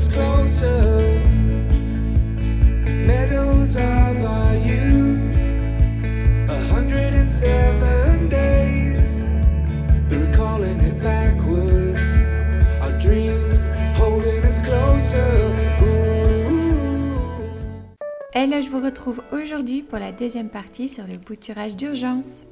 us closer. Meadows of our youth, 107 days, but recalling it backwards. Our dreams holding us closer. Et là, je vous retrouve aujourd'hui pour la deuxième partie sur le bouturage d'urgence.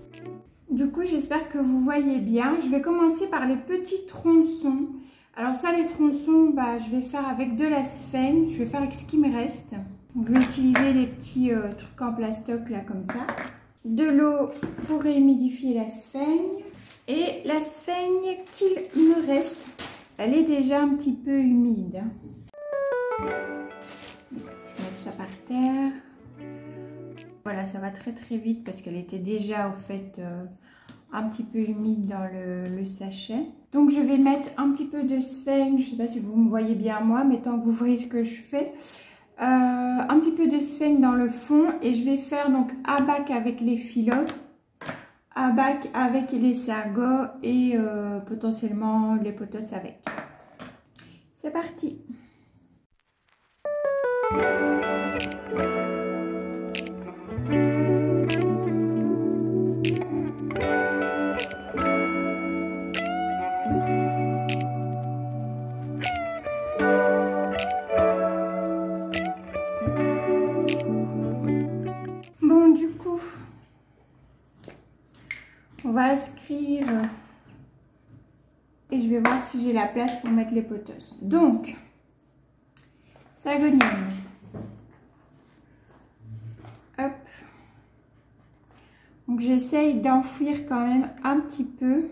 Du coup, j'espère que vous voyez bien. Je vais commencer par les petits tronçons. Alors ça, les tronçons, je vais faire avec de la sphène. Je vais faire avec ce qui me reste. Donc, je vais utiliser les petits trucs en plastoc là comme ça. De l'eau pour réhumidifier la sphène. Et la sphène qu'il me reste, elle est déjà un petit peu humide. Je vais mettre ça par terre. Voilà, ça va très très vite parce qu'elle était déjà au fait un petit peu humide dans le sachet. Donc je vais mettre un petit peu de sphène. Je ne sais pas si vous me voyez bien moi, mais tant que vous voyez ce que je fais. Un petit peu de sphène dans le fond et je vais faire donc abac avec les filots, abac avec les sagots et potentiellement les potos avec. C'est parti. Bon, du coup, on va inscrire et je vais voir si j'ai la place pour mettre les potos. Donc, sagonienne. Hop. Donc, j'essaye d'enfouir quand même un petit peu.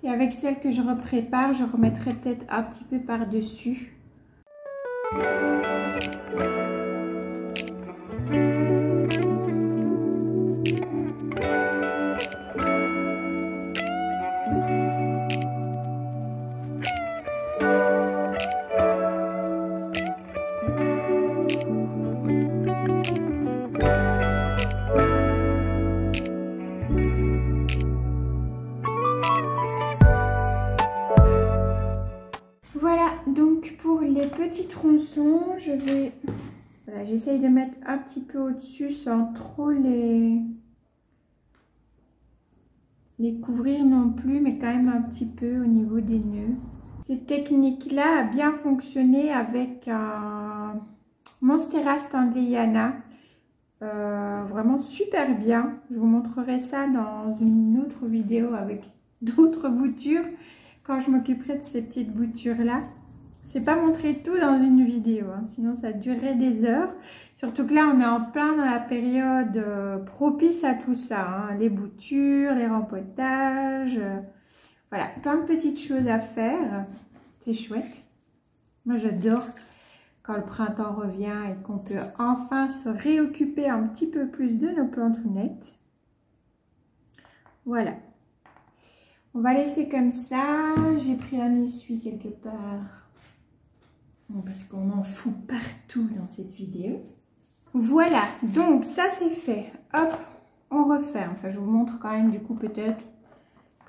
Et avec celle que je reprépare, je remettrai peut-être un petit peu par-dessus. Voilà, donc pour les petits tronçons, j'essaye de mettre un petit peu au-dessus sans trop les couvrir non plus, mais quand même un petit peu au niveau des nœuds. Cette technique-là a bien fonctionné avec un Monstera Standleyana. Vraiment super bien. Je vous montrerai ça dans une autre vidéo avec d'autres boutures. Quand je m'occuperai de ces petites boutures là, c'est pas montrer tout dans une vidéo, hein, sinon ça durerait des heures. Surtout que là on est en plein dans la période propice à tout ça, hein, les boutures, les rempotages, voilà, plein de petites choses à faire. C'est chouette. Moi j'adore quand le printemps revient et qu'on peut enfin se réoccuper un petit peu plus de nos plantounettes. Voilà. On va laisser comme ça. J'ai pris un essuie quelque part. Bon, parce qu'on en fout partout dans cette vidéo. Voilà, donc ça c'est fait. Hop, on referme. Enfin, je vous montre quand même du coup peut-être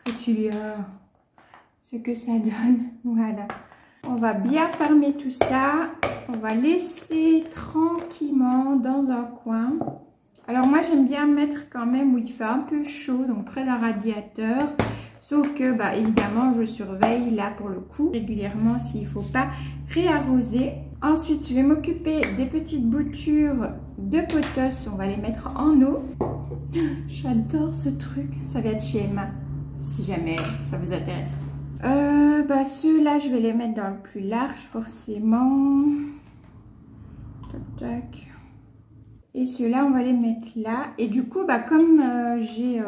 que ce que ça donne. Voilà. On va bien fermer tout ça. On va laisser tranquillement dans un coin. Alors moi j'aime bien mettre quand même où il fait un peu chaud, donc près d'un radiateur. Sauf que, évidemment, je surveille là pour le coup régulièrement s'il ne faut pas réarroser. Ensuite, je vais m'occuper des petites boutures de potos. On va les mettre en eau. J'adore ce truc. Ça vient de chez Emma, si jamais ça vous intéresse. Ceux-là, je vais les mettre dans le plus large, forcément. Tac, tac. Et ceux-là, on va les mettre là. Et du coup, comme j'ai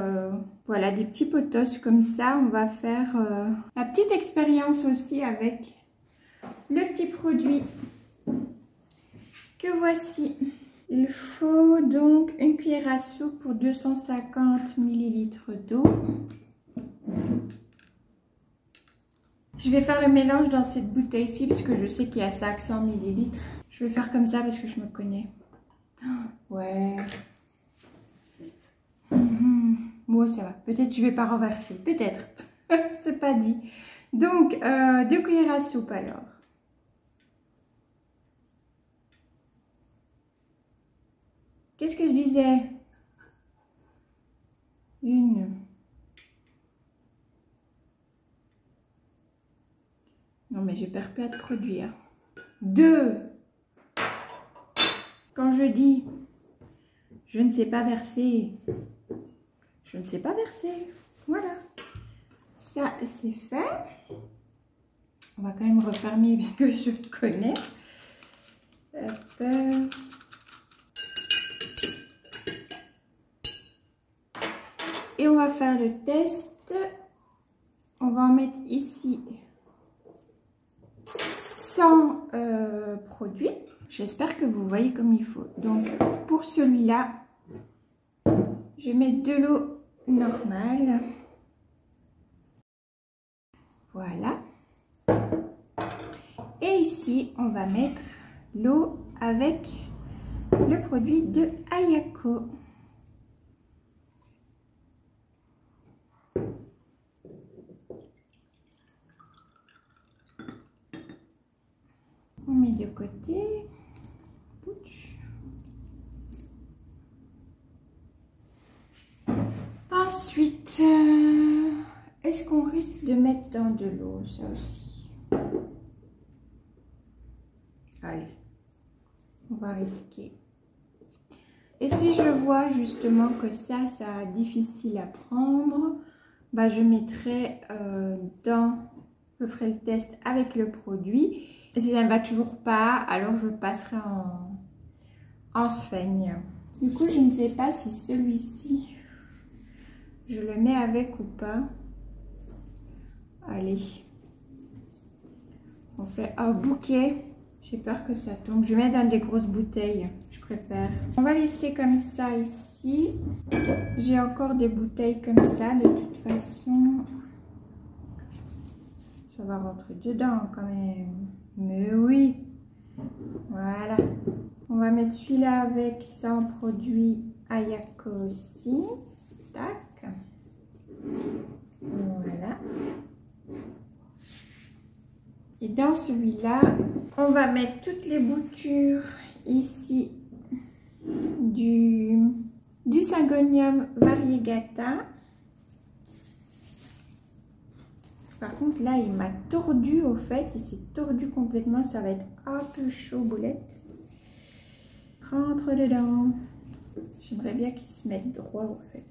voilà, des petits potos comme ça, on va faire la petite expérience aussi avec le petit produit que voici. Il faut donc une cuillère à soupe pour 250 ml d'eau. Je vais faire le mélange dans cette bouteille-ci parce que je sais qu'il y a 500 ml. Je vais faire comme ça parce que je me connais. Ouais. Moi, ça va. Peut-être je vais pas renverser. Peut-être. C'est pas dit. Donc, 2 cuillères à soupe alors. qu'est-ce que je disais? Une. Non, mais je perds pas de produit. Hein. 2. Quand je dis je ne sais pas verser, je ne sais pas verser. Voilà. Ça, c'est fait. On va quand même refermer puisque je connais. Hop. Et on va faire le test. On va en mettre ici 100 produits. J'espère que vous voyez comme il faut. Donc pour celui-là, je mets de l'eau normale. Voilà. Et ici, on va mettre l'eau avec le produit de Ayako. On met de côté. Ensuite, est-ce qu'on risque de mettre dans de l'eau, ça aussi? Allez, on va risquer. Et si je vois justement que ça difficile à prendre, bah je mettrai je ferai le test avec le produit. Et si ça ne va toujours pas, alors je passerai en sphaigne. Du coup, je ne sais pas si celui-ci, je le mets avec ou pas. Allez. On fait un bouquet. J'ai peur que ça tombe. Je vais mettre dans des grosses bouteilles. Je préfère. On va laisser comme ça ici. J'ai encore des bouteilles comme ça. De toute façon, ça va rentrer dedans quand même. Mais oui. Voilà. On va mettre celui-là avec 100 produits Ayako aussi. Tac. Voilà. Et dans celui-là, on va mettre toutes les boutures ici du Syngonium variegata. Par contre, là, il m'a tordu au fait. Il s'est tordu complètement. Ça va être un peu chaud, boulette. Rentre dedans. J'aimerais bien qu'il se mette droit au fait.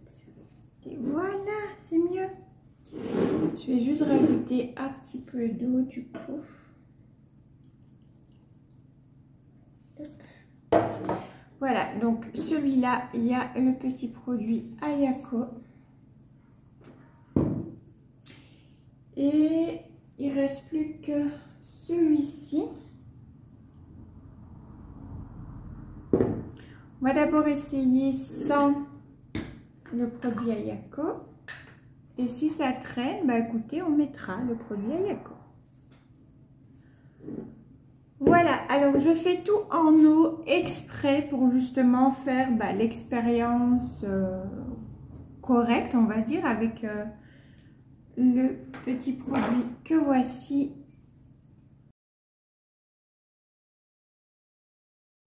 Et voilà, c'est mieux. Je vais juste rajouter un petit peu d'eau du coup. Voilà, donc celui-là, il y a le petit produit Ayako. Et il ne reste plus que celui-ci. On va d'abord essayer sans le produit Ayako. Et si ça traîne, bah écoutez, on mettra le produit Ayako. Voilà, alors je fais tout en eau exprès pour justement faire l'expérience correcte, on va dire, avec le petit produit que voici.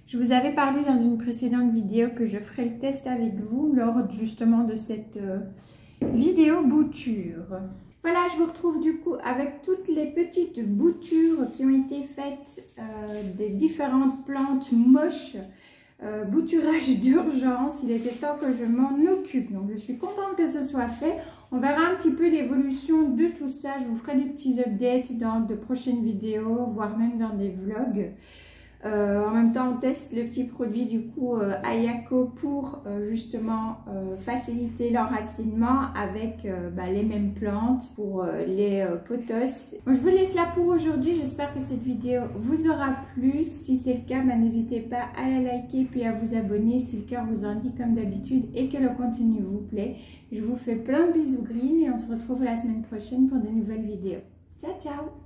Je vous avais parlé dans une précédente vidéo que je ferai le test avec vous lors justement de cette vidéo bouture. Voilà, je vous retrouve du coup avec toutes les petites boutures qui ont été faites des différentes plantes moches. Bouturage d'urgence, il était temps que je m'en occupe. Donc je suis contente que ce soit fait. On verra un petit peu l'évolution de tout ça. Je vous ferai des petits updates dans de prochaines vidéos, voire même dans des vlogs. En même temps, on teste le petit produit du coup Ayako pour justement faciliter l'enracinement avec les mêmes plantes pour les pothos. Bon, je vous laisse là pour aujourd'hui. J'espère que cette vidéo vous aura plu. Si c'est le cas, n'hésitez pas à la liker puis à vous abonner si le cœur vous en dit comme d'habitude et que le contenu vous plaît. Je vous fais plein de bisous green et on se retrouve la semaine prochaine pour de nouvelles vidéos. Ciao, ciao!